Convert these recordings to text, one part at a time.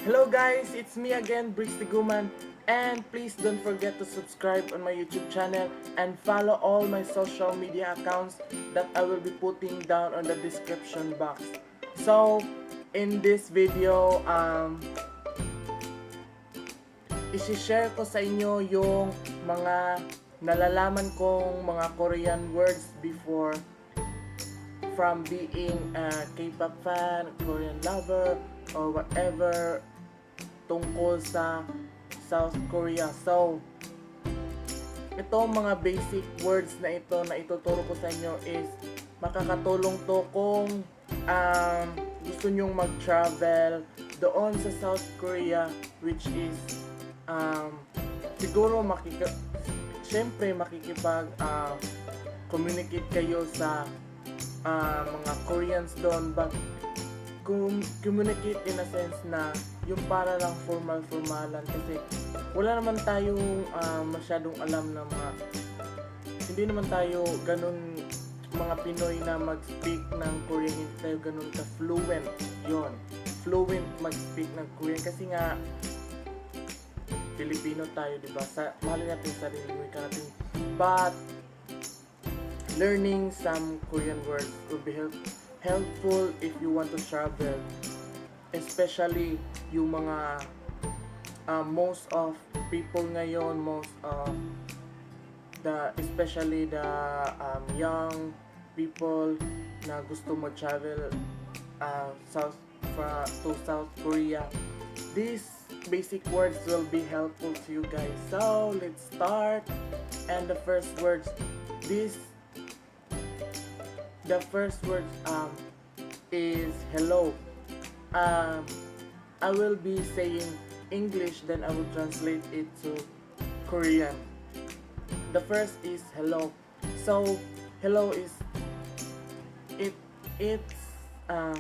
Hello guys, it's me again, Briggs Tiguman, and please don't forget to subscribe on my YouTube channel and follow all my social media accounts that I will be putting down on the description box. So, in this video, isi-share ko sa inyo yung mga nalalaman kong mga Korean words before from being a K-pop fan, Korean lover, or whatever tungkol sa South Korea. So, ito mga basic words na ito na ituturo ko sa inyo is makakatulong to kung gusto nyong mag-travel doon sa South Korea, which is siguro syempre makikipag communicate kayo sa mga Koreans doon, but communicate in a sense na yung para lang formal-formalan, kasi wala naman tayong masyadong alam na hindi naman tayo ganun mga Pinoy na mag-speak ng Korean, hindi tayo ganun ka-fluent fluent mag-speak ng Korean, kasi nga Filipino tayo, diba? Mahalin natin yung sarili wika natin, but learning some Korean words will be helpful if you want to travel, especially yung mga most of people ngayon, especially the young people na gusto mag-travel to South Korea. These basic words will be helpful to you guys. So let's start. And the first word is hello. I will be saying English, then I will translate it to Korean. The first is hello. So hello is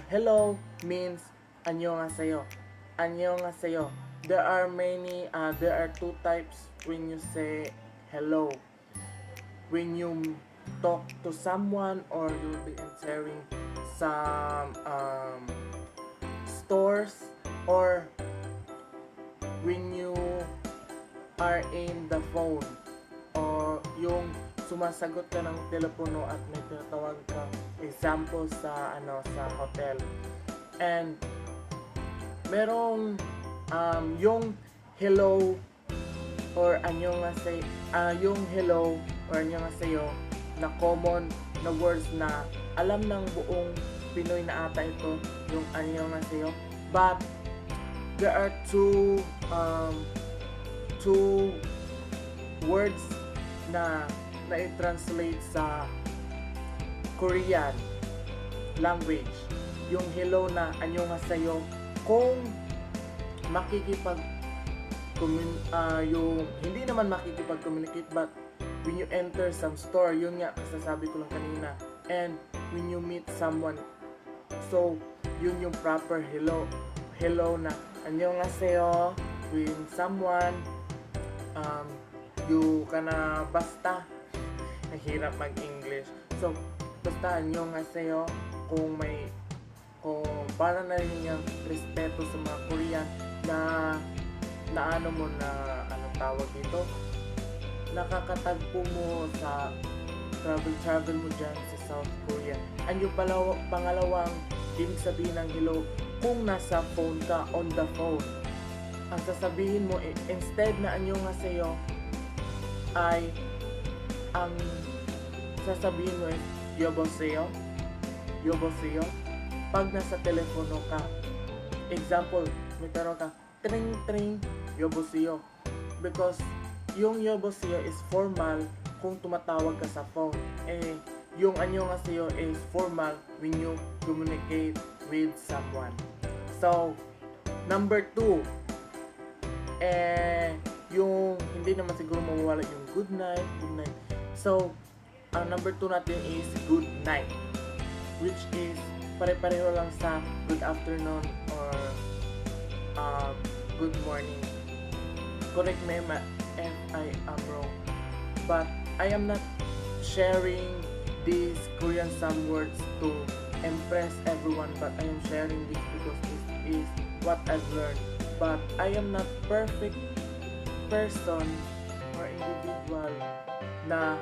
hello means annyeonghaseyo. Annyeonghaseyo. There are two types when you say hello. When you talk to someone, or you'll be entering some stores, or when you are in the phone, or yung sumasagot ka ng telepono at may tinatawag ka, example sa hotel. And merong yung hello or annyeonghaseyo, yung hello or annyeonghaseyo na common na words na alam ng buong Pinoy na ata ito, yung annyeonghaseyo. But there are two words na i-translate sa Korean language. Yung hello na annyeonghaseyo, kung yung hindi naman makikipag-communicate, but when you enter some store, yun nga kasasabi ko lang kanina, and when you meet someone, so yun yung proper hello na annyeonghaseyo. When someone you kana basta nahirap mag-English, so basta annyeonghaseyo, kung para na rin yung respeto sa mga Korean na tawag dito, nakakatagpo mo sa travel mo dyan sa South Korea. And yung pangalawang ibig sabihin ng hello, kung nasa phone ka, on the phone, ang sasabihin mo instead na annyeonghaseyo, ay ang sasabihin mo yoboseyo. Pag nasa telepono ka, example, may taro ka, tring yoboseyo, because yung yoboseyo is formal kung tumatawag ka sa phone, yung annyeonghaseyo is formal when you communicate with someone. So number 2, yung hindi naman siguro mawawala yung good night. So number 2 natin is good night, which is pare-pareho lang sa good afternoon or good morning. Correct me if I am wrong, but I am not sharing these Korean some words to impress everyone, but I am sharing this because it is what I've learned but I am not perfect person or individual na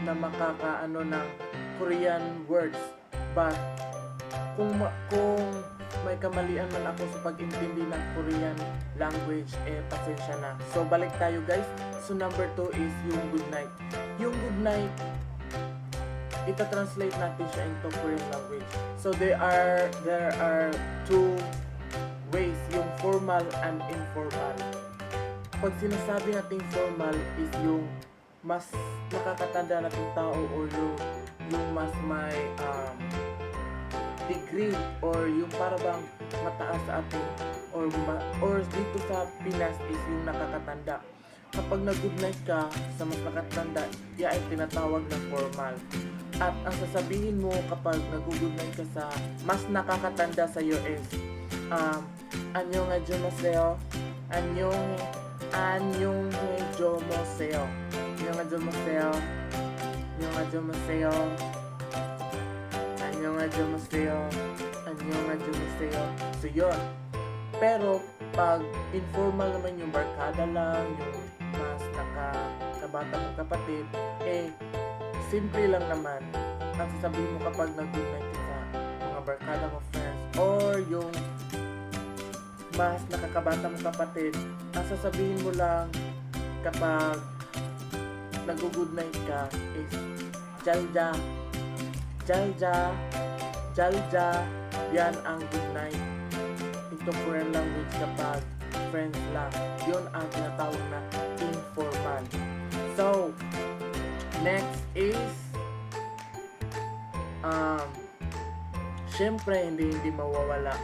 makakaano ng Korean words. But kung may kamalian man ako sa pag-intindi ng Korean language, pasensya na. So balik tayo guys. So number 2 is yung good night. Yung good night, ita-translate natin siya into Korean language. So there are two ways, yung formal and informal. Pag sinasabi nating formal is yung mas nakakatanda nating tao or yung mas may degree or yung para bang mataas sa atin or dito sa Pinas is yung nakakatanda. Kapag nag-good night ka sa mas nakakatanda, yan ay tinatawag na formal. At ang sasabihin mo kapag nag-good night ka sa mas nakakatanda sa iyo is Anyong hajomaseo, anyong hajomaseo, anyong hajomaseo, anyong hajomaseo, anyong hajomaseo, anyong hajomaseo. So yun. Pero pag informal naman yung barkada lang, yung mas nakakabata mong kapatid, simple lang naman. Ang sasabihin mo kapag nag-good night ka sa mga barkada mo friends or yung mas nakakabata mong kapatid, ang sasabihin mo lang kapag nag-good night ka is jalja, jalja, jalja. Yan ang good night. Ito Korean language kapag friends lang. Yun ang tinatawag na informal. So, next is syempre hindi mawawala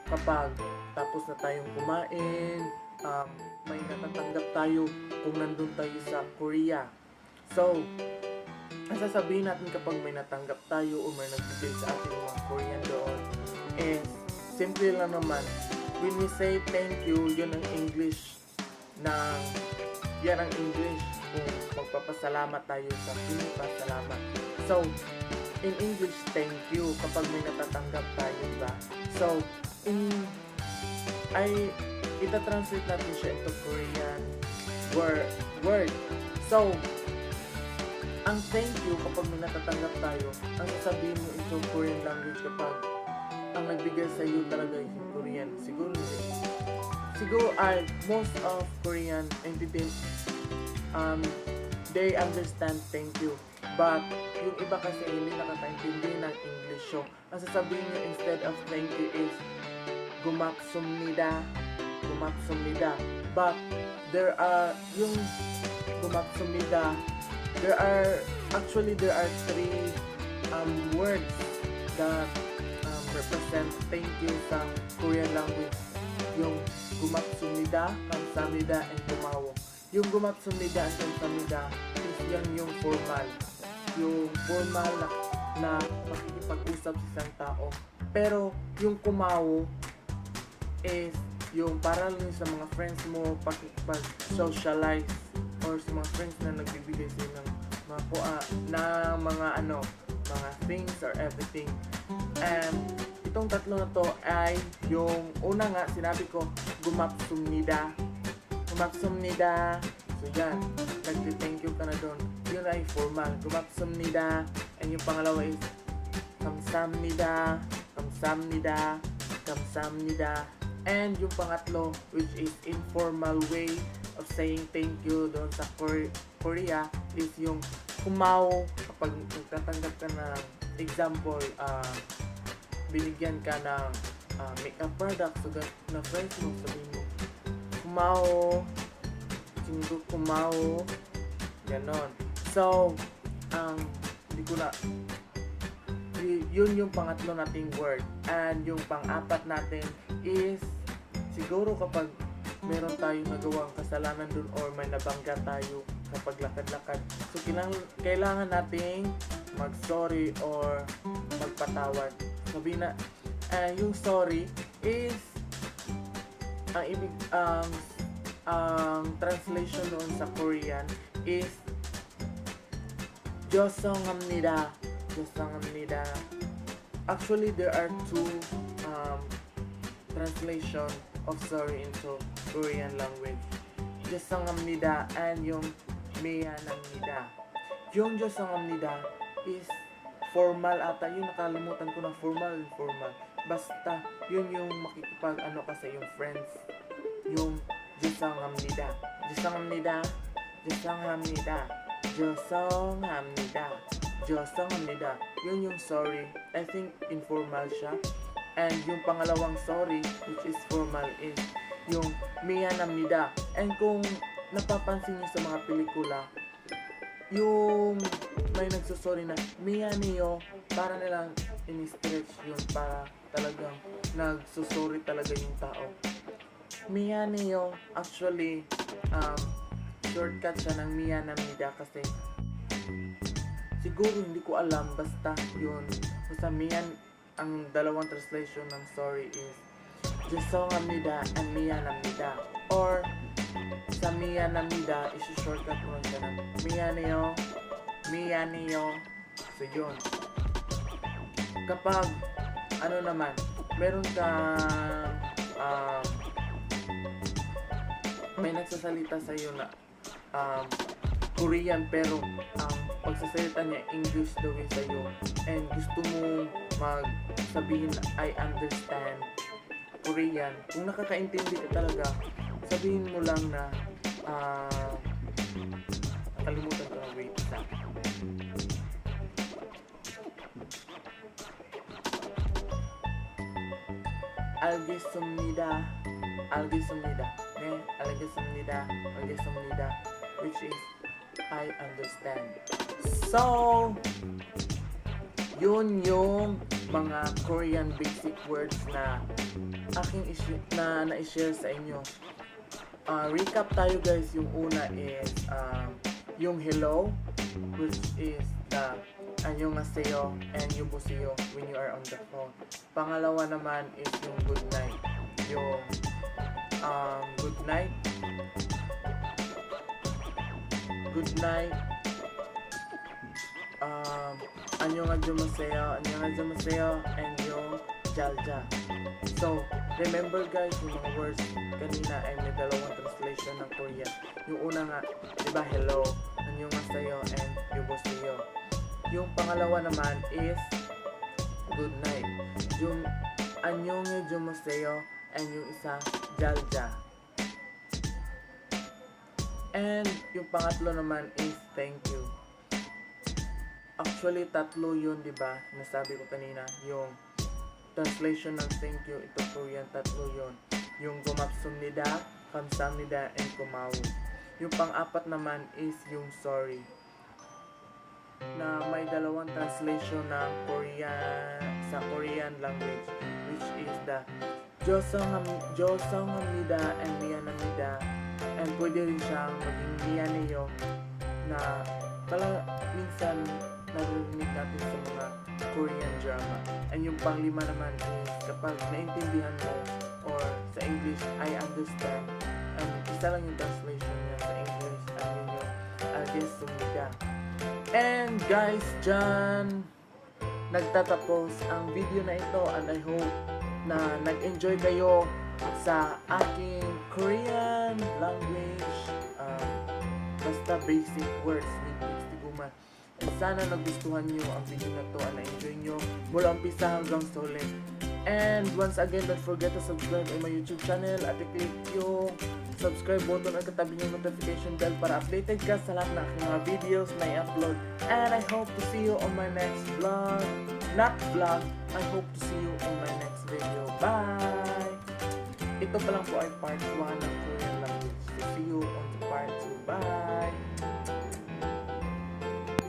kapag tapos na tayong kumain, may natatanggap tayo kung nandun tayo sa Korea. So, ang sasabihin natin kapag may natanggap tayo o may nagbigay sa ating mga Korean doon is simple lang naman. When we say thank you, yan ang English kung magpapasalamat tayo sa pinapasalamat. So, in English, thank you kapag may natatanggap tayo, diba? So, ita-translate natin siya into Korean word. So, ang thank you kapag may natatanggap tayo, ang sasabihin mo into Korean language kapag ang nagbigay sa iyo talaga yung Korean. Siguro most of Korean entities, they understand thank you. But, yung iba kasi hindi nakakaintindi ng English. So, ang sasabihin nyo instead of thank you is 고맙습니다. But there are yung 고맙습니다, there are three words that represent thank you sa Korean language. Yung 고맙습니다, 감사합니다, and 고마워. Yung 고맙습니다 and 감사합니다 is yan yung formal. Yung formal na makikipag-usap sa isang tao. Pero yung kumawo is yung para lang sa mga friends mo pakipag-socialize or sa mga friends na nagbibigay sa ng mga mga things or everything. And itong tatlo na to ay yung una nga sinabi ko 고맙습니다. So yan, nagti-thank you ka na doon. Yun ay formal, 고맙습니다. And yung pangalawa is 감사합니다. And yung pangatlo, which is informal way of saying thank you doon sa Korea, is yung kumaw. Kapag nagtatanggap ka ng example, binigyan ka ng makeup product, so na friends mo, sabihin mo kumaw, chingo kumaw, ganon. So, hindi ko na yun yung pangatlo nating word. And yung pang-apat natin is siguro kapag meron tayong nagawang kasalanan dun or may nabangga tayo kapag lakad-lakad. So kailangan nating mag-sorry or magpatawad. Sabihin na yung sorry is ang translation noon sa Korean is 죄송합니다. Actually, there are two translation of sorry into Korean language. 죄송합니다 and yung 미안합니다. Yung 죄송합니다 is formal ata. Yung nakalimutan ko na formal. Basta yun yung makikipag ano ka sa iyong friends. Yung 죄송합니다. 죄송합니다. 죄송합니다. 죄송합니다. 죄송합니다. Yun yung sorry. I think informal siya. And yung pangalawang sorry, which is formal, is yung 미안합니다. And kung napapansin niyo sa mga pelikula, yung may nagsusorry na miyaneyo, para nilang in-stretch yun, para talagang nagsusorry talaga yung tao. Miyaneyo, actually, shortcut siya ng miyanamida kasi siguro hindi ko alam, basta yun. Basta miyan, ang dalawang translation ng sorry is 죄송합니다 and 미안합니다. Or sa 미안합니다, isi-shortcut mo lang siya ng miyaneyo. So yun. Kapag ano naman, meron kang may nagsasalita sa iyo na Korean pero ang pagsasalita niya English daw yun sa iyo, and gusto mo magsabihin I understand Korean, kung nakakaintindi ka talaga, sabihin mo lang na nakalimutan ko na, wait isa. 알겠습니다. Which is I understand. So, yun yung mga Korean basic words na aking na-share sa inyo. Recap tayo guys. Yung una is yung hello, which is the 안녕하세요 and 여보세요 when you are on the phone. Pangalawa naman is yung good night. Yung good night, 안녕하세요 and yung jalja. So, remember guys, yung mga words kanina ay may dalawang translation ng Korean. Yung una nga, diba, hello, 안녕하세요 and 여보세요. Yung pangalawa naman is good night. Yung 안녕하세요 and yung isa jalja. And yung pangatlo naman is thank you. Actually, tatlo yun, diba? Nasabi ko kanina, yung translation ng thank you, ito Korean, tatlo yun. Yung 고맙습니다, 감사합니다, and 고마워. Yung pang-apat naman is yung sorry, na may dalawang translation ng Korean sa Korean language, which is the 죄송합니다 and 미안합니다. And pwede rin siyang maging miyaneyo na minsan naririnig natin sa mga Korean drama. And yung panglima naman is kapag naintindihan mo or sa English, I understand. And isa lang yung translation niya sa English. And yun yung 알겠습니다. And guys, dyan nagtatapos ang video na ito, and I hope na nag-enjoy kayo sa aking Korean language, basta basic words ni Tiguman. And sana nagustuhan nyo ang video na to at na-enjoy nyo mula umpisa hanggang sa ulit. And once again, don't forget to subscribe on my YouTube channel at i-click yung subscribe button at katabi yung notification bell para updated ka sa lahat ng aking mga videos na i-upload. And I hope to see you on my next vlog. Not vlog, I hope to see you on my next video. Bye! Ito pa lang po ay part 1 ng Korean language. So see you on part 2. Bye!